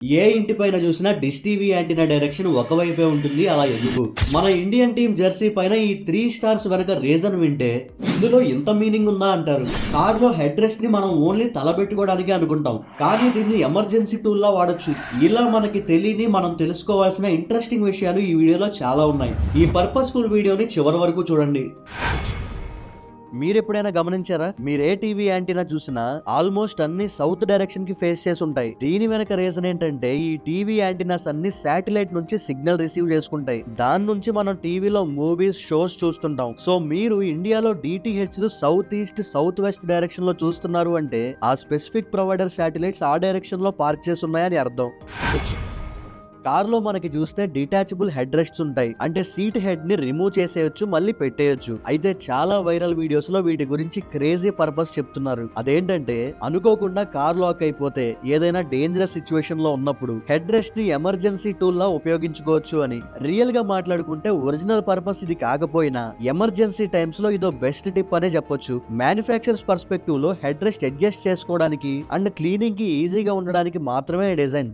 ఏ ఇంటి పైన చూసినా డిష్ టీవీ యాంటీనా డైరెక్షన్ ఒకవైపే ఉంటుంది. అలా ఎందుకు? మన ఇండియన్ టీం జెర్సీ పైన ఈ 3 స్టార్స్ వెనక రీజన్ వింటే ఇందులో ఇంత మీనింగ్ ఉందా అంటారు. కార్ లో హెడ్ రెస్ట్ ని మనం ఓన్లీ తలబెట్టుకోవడానికి అనుకుంటాం, కానీ దీన్ని ఎమర్జెన్సీ టూల్ లా వాడొచ్చు. ఇలా మనకి తెలియని మనం తెలుసుకోవాల్సిన ఇంట్రెస్టింగ్ విషయాలు ఈ వీడియోలో చాలా ఉన్నాయి. ఈ పర్పస్ఫుల్ వీడియోని చివరి వరకు చూడండి. మీరెప్పుడైనా గమనించారా? మీరు ఏ టీవీ యాంటీనా చూసినా ఆల్మోస్ట్ అన్ని సౌత్ డైరెక్షన్ కి ఫేస్ చేసి ఉంటాయి. దీని వెనక రీజన్ ఏంటంటే ఈ టీవీ యాంటీనాస్ అన్ని శాటిలైట్ నుంచి సిగ్నల్ రిసీవ్ చేసుకుంటాయి. దాని నుంచి మనం టీవీలో మూవీస్, షోస్ చూస్తుంటాం. సో మీరు ఇండియాలో DTH south east, south west direction లో చూస్తున్నారు అంటే ఆ స్పెసిఫిక్ ప్రొవైడర్ శాటిలైట్స్ ఆ డైరెక్షన్ లో పార్క్ చేసి ఉన్నాయని అర్థం. కార్ లో మనకి చూస్తే డిటాచబుల్ హెడ్ రెస్ట్స్ ఉంటాయి. అంటే సీట్ హెడ్ ని రిమూవ్ చేసేయచ్చు, మళ్ళీ పెట్టేయచ్చు. అయితే చాలా వైరల్ వీడియోస్ లో వీటి గురించి క్రేజీ పర్పస్ చెప్తున్నారు. అదేంటంటే అనుకోకుండా కార్ లాక్ అయిపోతే ఏదైనా డేంజరస్ సిచ్యువేషన్ లో ఉన్నప్పుడు హెడ్ రెస్ట్ ని ఎమర్జెన్సీ టూల్ లా ఉపయోగించుకోవచ్చు అని. రియల్ గా మాట్లాడుకుంటే ఒరిజినల్ పర్పస్ ఇది కాకపోయినా ఎమర్జెన్సీ టైమ్స్ లో ఇదో బెస్ట్ టిప్ అనే చెప్పొచ్చు. మ్యానుఫ్యాక్చరర్స్ పర్స్పెక్టివ్ లో హెడ్ రెస్ట్ అడ్జస్ట్ చేసుకోవడానికి అండ్ క్లీనింగ్ కి ఈజీగా ఉండడానికి మాత్రమే డిజైన్.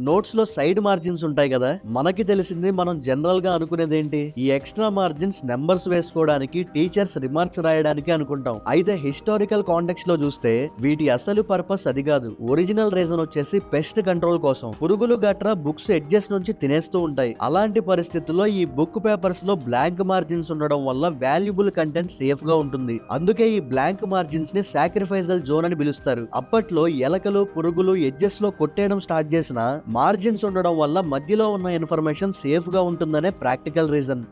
నోట్స్ లో సైడ్ మార్జిన్స్ ఉంటాయి కదా, మనకి తెలిసింది మనం జనరల్ గా అనుకునేది ఏంటి? ఈ ఎక్స్ట్రా మార్జిన్స్ నెంబర్స్ వేసుకోవడానికి, టీచర్స్ రిమార్క్స్ రాయడానికి అనుకుంటాం. అయితే హిస్టారికల్ కాంటెక్స్ట్ లో చూస్తే వీటి అసలు పర్పస్ అది కాదు. ఒరిజినల్ రీజన్ వచ్చేసి పెస్ట్ కంట్రోల్ కోసం. పురుగులు గట్రా బుక్స్ ఎడ్జెస్ నుంచి తినేస్తూ ఉంటాయి. అలాంటి పరిస్థితుల్లో ఈ బుక్ పేపర్స్ లో బ్లాంక్ మార్జిన్స్ ఉండడం వల్ల వాల్యుబుల్ కంటెంట్ సేఫ్ గా ఉంటుంది. అందుకే ఈ బ్లాంక్ మార్జిన్స్ ని సాక్రిఫైజల్ జోన్ అని పిలుస్తారు. అప్పట్లో ఎలకలు, పురుగులు ఎడ్జెస్ లో కొట్టేయడం స్టార్ట్ చేసిన మార్జిన్స్ ఉండడం వల్ల మధ్యలో ఉన్న ఇన్ఫర్మేషన్ సేఫ్ గా ఉంటుందనే ప్రాక్టికల్ రీజన్.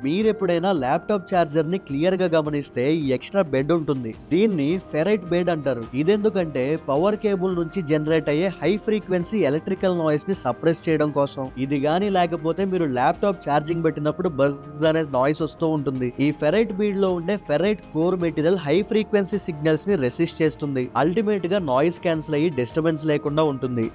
మీరెప్పుడైనా ల్యాప్టాప్ ఛార్జర్ ని క్లియర్ గా గమనిస్తే ఈ ఎక్స్ట్రా బెడ్ ఉంటుంది. దీన్ని ఫెరైట్ బెడ్ అంటారు. ఇదెందుకంటే పవర్ కేబుల్ నుంచి జనరేట్ అయ్యే హై ఫ్రీక్వెన్సీ ఎలక్ట్రికల్ నాయిస్ ని సప్రెస్ చేయడం కోసం. ఇది గానీ లేకపోతే మీరు ల్యాప్టాప్ ఛార్జింగ్ పెట్టినప్పుడు బజ్ అనే నాయిస్ వస్తూ ఉంటుంది. ఈ ఫెరైట్ బీడ్ లో ఉండే ferrite core material high frequency signals ని రెసిస్ట్ చేస్తుంది. అల్టిమేట్ గా నాయిస్ క్యాన్సిల్ అయ్యి డిస్టర్బెన్స్ లేకుండా ఉంటుంది.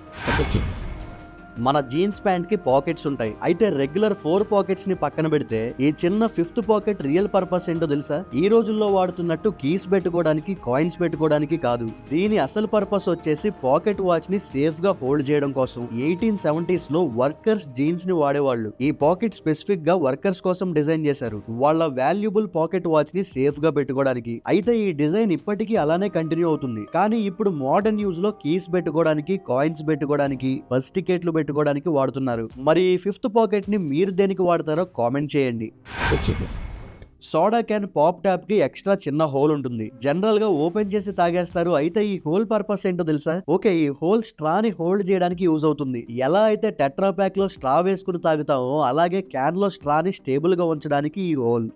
మన జీన్స్ ప్యాంట్ కి పాకెట్స్ ఉంటాయి. అయితే రెగ్యులర్ 4 పాకెట్స్ ని పక్కన పెడితే ఈ చిన్న 5th పాకెట్ రియల్ పర్పస్ ఏంటో తెలుసా? ఈ రోజుల్లో వాడుతున్నట్టు కీస్ పెట్టుకోవడానికి, కాయిన్స్ పెట్టుకోవడానికి కాదు. దీని అసలు పర్పస్ వచ్చేసి పాకెట్ వాచ్ ని సేఫ్ గా హోల్డ్ చేయడం కోసం. 1870s లో వర్కర్స్ జీన్స్ ని వాడేవాళ్ళు. ఈ పాకెట్ స్పెసిఫిక్ గా వర్కర్స్ కోసం డిజైన్ చేశారు, వాళ్ళ వాల్యుబుల్ పాకెట్ వాచ్ ని సేఫ్ గా పెట్టుకోవడానికి. అయితే ఈ డిజైన్ ఇప్పటికీ అలానే కంటిన్యూ అవుతుంది. కానీ ఇప్పుడు మోడర్న్ యూజ్ లో కీస్ పెట్టుకోవడానికి, కాయిన్స్ పెట్టుకోవడానికి, బస్ టికెట్లు పెట్టుకోవడానికి వాడుతున్నారు. మరి 5th పాకెట్ ని మీరు దేనికి వాడతారో కామెంట్ చేయండి. సోడా క్యాన్ పాప్ ట్యాప్ కి ఎక్స్ట్రా చిన్న హోల్ ఉంటుంది. జనరల్ గా ఓపెన్ చేసి తాగేస్తారు. అయితే ఈ హోల్ పర్పస్ ఏంటో తెలుసా? ఓకే, ఈ హోల్ స్ట్రా ని హోల్డ్ చేయడానికి యూజ్ అవుతుంది. ఎలా అయితే టెట్రా ప్యాక్ లో స్ట్రా వేసుకుని తాగుతామో అలాగే క్యాన్ లో స్ట్రా ని స్టేబుల్ గా ఉంచడానికి ఈ హోల్.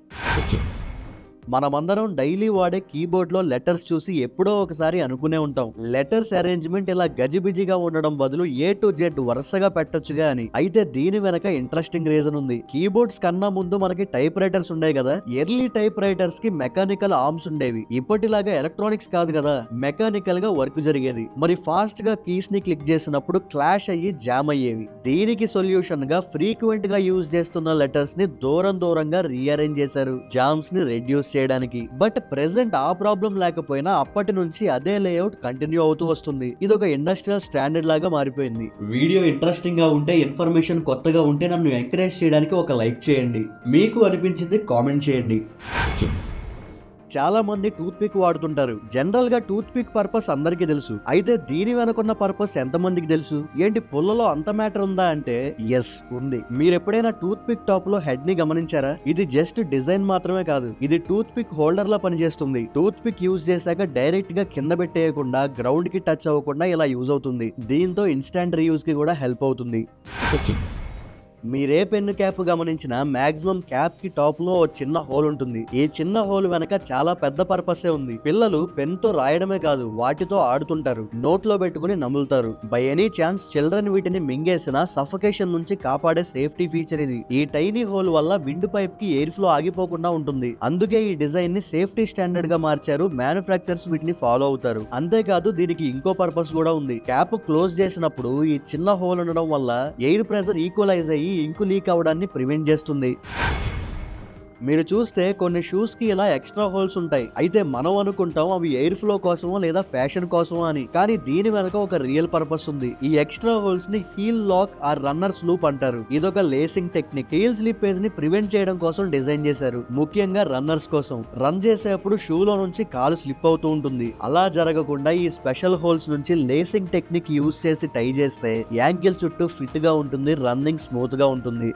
మనమందరం డైలీ వాడే కీబోర్డ్ లో లెటర్స్ చూసి ఎప్పుడో ఒకసారి అనుకునే ఉంటాం, లెటర్స్ అరేంజ్మెంట్ ఇలా గజిబిజిగా ఉండడం బదులు A to Z వరుసగా పెట్టొచ్చుగా అని. అయితే దీని వెనక ఇంట్రెస్టింగ్ రీజన్ ఉంది. కీబోర్డ్స్ కన్నా ముందు మనకి టైప్ రైటర్స్ ఉండే కదా. ఎర్లీ టైప్ రైటర్స్ కి మెకానికల్ ఆర్మ్స్ ఉండేవి. ఇప్పటిలాగా ఎలక్ట్రానిక్స్ కాదు కదా, మెకానికల్ గా వర్క్ జరిగేది. మరి ఫాస్ట్ గా కీస్ ని క్లిక్ చేసినప్పుడు క్లాష్ అయ్యి జామ్ అయ్యేవి. దీనికి సొల్యూషన్ గా ఫ్రీక్వెంట్ గా యూజ్ చేస్తున్న లెటర్స్ ని దూరంగా రీఅరేంజ్ చేశారు, జామ్స్ ని రెడ్యూస్ చేయడానికి. బట్ ప్రెసెంట్ ఆ ప్రాబ్లం లేకపోయినా అప్పటి నుంచి అదే లేఅవుట్ కంటిన్యూ అవుతూ వస్తుంది. ఇది ఒక ఇండస్ట్రియల్ స్టాండర్డ్ లాగా మారిపోయింది. వీడియో ఇంట్రెస్టింగ్ గా ఉంటే, ఇన్ఫర్మేషన్ కొత్తగా ఉంటే నన్ను ఎంకరేజ్ చేయడానికి ఒక లైక్ చేయండి. మీకు అనిపించింది కామెంట్ చేయండి. చాలా మంది టూత్ పిక్ వాడుతుంటారు. జనరల్ గా టూత్ పిక్ పర్పస్ అందరికీ తెలుసు. అయితే దీని వెనుకున్న పర్పస్ ఎంత మందికి తెలుసు? ఏంటి పుల్లలో అంత మ్యాటర్ ఉందా అంటే ఎస్, ఉంది. మీరు ఎప్పుడైనా టూత్ పిక్ టాప్ లో హెడ్ ని గమనించారా? ఇది జస్ట్ డిజైన్ మాత్రమే కాదు, ఇది టూత్ పిక్ హోల్డర్ లా పనిచేస్తుంది. టూత్ పిక్ యూజ్ చేశాక డైరెక్ట్ గా కింద పెట్టేయకుండా, గ్రౌండ్ కి టచ్ అవ్వకుండా ఇలా యూజ్ అవుతుంది. దీంతో ఇన్స్టాంట్ రీయూజ్ కి కూడా హెల్ప్ అవుతుంది. మీరే పెన్ను క్యాప్ గమనించిన మాక్సిమం క్యాప్ కి టాప్ లో చిన్న హోల్ ఉంటుంది. ఈ చిన్న హోల్ వెనక చాలా పెద్ద పర్పసే ఉంది. పిల్లలు పెన్ తో రాయడమే కాదు, వాటితో ఆడుతుంటారు, నోట్లో పెట్టుకుని నములుతారు. బై ఎనీ ఛాన్స్ చిల్డ్రన్ వీటిని మింగేసిన సఫకేషన్ నుంచి కాపాడే సేఫ్టీ ఫీచర్ ఇది. ఈ టైనీ హోల్ వల్ల విండ్ పైప్ కి ఎయిర్ ఫ్లో ఆగిపోకుండా ఉంటుంది. అందుకే ఈ డిజైన్ ని సేఫ్టీ స్టాండర్డ్ గా మార్చారు. మ్యానుఫ్యాక్చరర్స్ వీటిని ఫాలో అవుతారు. అంతేకాదు దీనికి ఇంకో పర్పస్ కూడా ఉంది. క్యాప్ క్లోజ్ చేసినప్పుడు ఈ చిన్న హోల్ ఉండడం వల్ల ఎయిర్ ప్రెషర్ ఈక్వలైజ్ అయ్యి ఇంకు లీక్ అవడాన్ని ప్రివెంట్ చేస్తుంది. మీరు చూస్తే కొన్ని షూస్ కి ఇలా ఎక్స్ట్రా హోల్స్ ఉంటాయి. అయితే మనం అనుకుంటాం అవి ఎయిర్ ఫ్లో కోసమో లేదా ఫ్యాషన్ కోసమో అని, కానీ దీని వెనక ఒక రియల్ పర్పస్ ఉంది. ఈ ఎక్స్ట్రా హోల్స్ ని heel lock or runners loop అంటారు. ఇదొక లేసింగ్ టెక్నిక్. హీల్ స్లిప్పేజ్ ని ప్రివెంట్ చేయడం కోసం డిజైన్ చేశారు, ముఖ్యంగా రన్నర్స్ కోసం. రన్ చేసేప్పుడు షూలో నుంచి కాలు స్లిప్ అవుతూ ఉంటుంది. అలా జరగకుండా ఈ స్పెషల్ హోల్స్ నుంచి లేసింగ్ టెక్నిక్ యూజ్ చేసి టై చేస్తే యాంకిల్ చుట్టూ ఫిట్ గా ఉంటుంది, రన్నింగ్ స్మూత్ గా ఉంటుంది.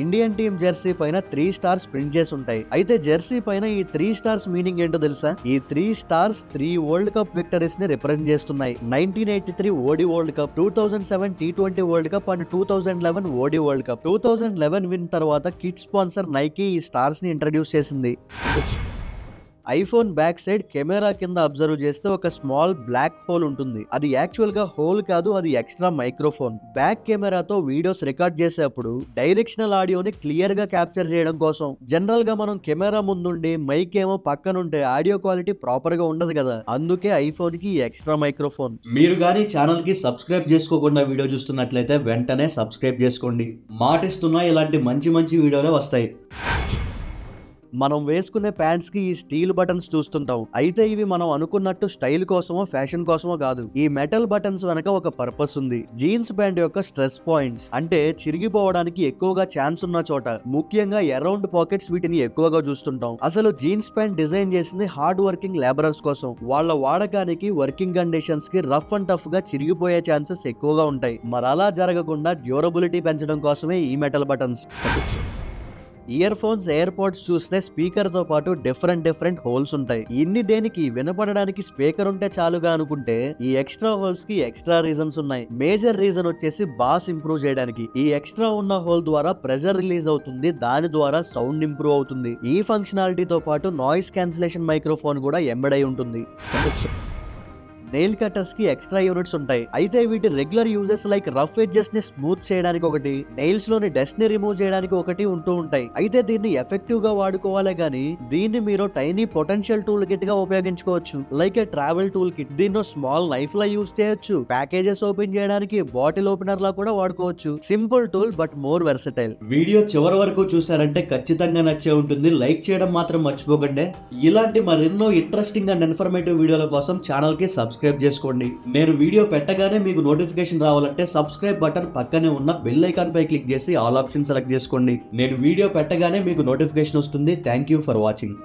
ఇండియన్ టీమ్ జెర్సీ పైన 3 స్టార్స్ ప్రింట్ చేసి ఉంటాయి. అయితే జెర్సీ పైన ఈ 3 స్టార్స్ మీనింగ్ ఏంటో తెలుసా? ఈ 3 స్టార్స్ 3 వరల్డ్ కప్ విక్టరీస్ ని రిప్రజెంట్ చేస్తున్నాయి. 1983 ODI world cup, 2007 T20 world cup and 2011 ODI world cup. 2011 win తర్వాత కిట్ స్పాన్సర్ నైకీ ఈ స్టార్స్ ని ఇంట్రడ్యూస్ చేసింది. ఐఫోన్ బ్యాక్ సైడ్ కెమెరా కింద అబ్జర్వ్ చేస్తే ఒక స్మాల్ బ్లాక్ హోల్ ఉంటుంది. అది యాక్చువల్ గా హోల్ కాదు, అది ఎక్స్ట్రా మైక్రోఫోన్. బ్యాక్ కెమెరాతో వీడియోస్ రికార్డ్ చేసేప్పుడు డైరెక్షనల్ ఆడియోని క్లియర్ గా క్యాప్చర్ చేయడం కోసం. జనరల్ గా మనం కెమెరా ముందుండి మైక్ ఏమో పక్కనుంటే ఆడియో క్వాలిటీ ప్రాపర్ గా ఉండదు కదా, అందుకే ఐఫోన్ కి ఎక్స్ట్రా మైక్రోఫోన్. మీరు గానీ ఛానల్ కి సబ్స్క్రైబ్ చేసుకోకుండా వీడియో చూస్తున్నట్లయితే వెంటనే సబ్స్క్రైబ్ చేసుకోండి. మాటిస్తున్నా ఇలాంటి మంచి మంచి వీడియోలే వస్తాయి. మనం వేసుకునే ప్యాంట్స్ కి ఈ స్టీల్ బటన్స్ చూస్తుంటాం. అయితే ఇవి మనం అనుకున్నట్టు స్టైల్ కోసమో ఫ్యాషన్ కోసమో కాదు. ఈ మెటల్ బటన్స్ వెనక ఒక పర్పస్ ఉంది. జీన్స్ ప్యాంట్ యొక్క స్ట్రెస్ పాయింట్స్ అంటే చిరిగిపోవడానికి ఎక్కువగా ఛాన్స్ ఉన్న చోట, ముఖ్యంగా అరౌండ్ పాకెట్స్, వీటిని ఎక్కువగా చూస్తుంటాం. అసలు జీన్స్ ప్యాంట్ డిజైన్ చేసింది హార్డ్ వర్కింగ్ లేబరర్స్ కోసం. వాళ్ళ వాడకానికి, వర్కింగ్ కండిషన్స్ కి రఫ్ అండ్ టఫ్ గా చిరిగిపోయే ఛాన్సెస్ ఎక్కువగా ఉంటాయి. మరి అలా జరగకుండా డ్యూరబిలిటీ పెంచడం కోసమే ఈ metal buttons. Ear phones, air pods చూస్తే స్పీకర్ తో పాటు డిఫరెంట్ హోల్స్ ఉంటాయి. ఇన్ని దేనికి? వినపడడానికి స్పీకర్ ఉంటే చాలుగా అనుకుంటే ఈ ఎక్స్ట్రా హోల్స్ కి ఎక్స్ట్రా రీజన్స్ ఉన్నాయి. మేజర్ రీజన్ వచ్చేసి బాస్ ఇంప్రూవ్ చేయడానికి. ఈ ఎక్స్ట్రా ఉన్న హోల్ ద్వారా ప్రెజర్ రిలీజ్ అవుతుంది, దాని ద్వారా సౌండ్ ఇంప్రూవ్ అవుతుంది. ఈ ఫంక్షనాలిటీతో పాటు నాయిస్ క్యాన్సిలేషన్ మైక్రోఫోన్ కూడా ఎంబెడ్ అయి ఉంటుంది. నెయిల్ కట్టర్స్ కి ఎక్స్ట్రా యూనిట్స్ ఉంటాయి. అయితే వీటి regular uses like rough edges ని స్మూత్ చేయడానికి ఒకటి, నెయిల్స్ లోని డస్ట్ ని రిమూవ్ చేయడానికి ఒకటి ఉంటూ ఉంటాయి. అయితే దీన్ని ఎఫెక్టివ్ గా వాడుకోవాలే గానీ దీన్ని మీరు టైనీ పొటెన్షియల్ టూల్ కిట్ గా ఉపయోగించుకోవచ్చు. లైక్ ఏ ట్రావెల్ టూల్ కిట్. దీన్ని స్మాల్ నైఫ్ లా యూజ్ చేయొచ్చు, ప్యాకేజెస్ ఓపెన్ చేయడానికి బాటిల్ ఓపెనర్ లా కూడా వాడుకోవచ్చు. Simple tool but more versatile. Video చివరి వరకు చూసారంటే ఖచ్చితంగా నచ్చే ఉంటుంది. లైక్ చేయడం మాత్రం మర్చిపోకండి. ఇలాంటి మరెన్నో ఇంట్రెస్టింగ్ అండ్ ఇన్ఫర్మేటివ్ వీడియోల కోసం ఛానల్ కి సబ్స్క్రైబ్ చేసుకోండి. నేను వీడియో పెట్టగానే మీకు నోటిఫికేషన్ రావాలంటే సబ్స్క్రైబ్ బటన్ పక్కనే ఉన్న బెల్ ఐకాన్ పై క్లిక్ చేసి ఆల్ ఆప్షన్ సెలెక్ట్ చేసుకోండి. నేను వీడియో పెట్టగానే మీకు నోటిఫికేషన్ వస్తుంది. Thank you for watching.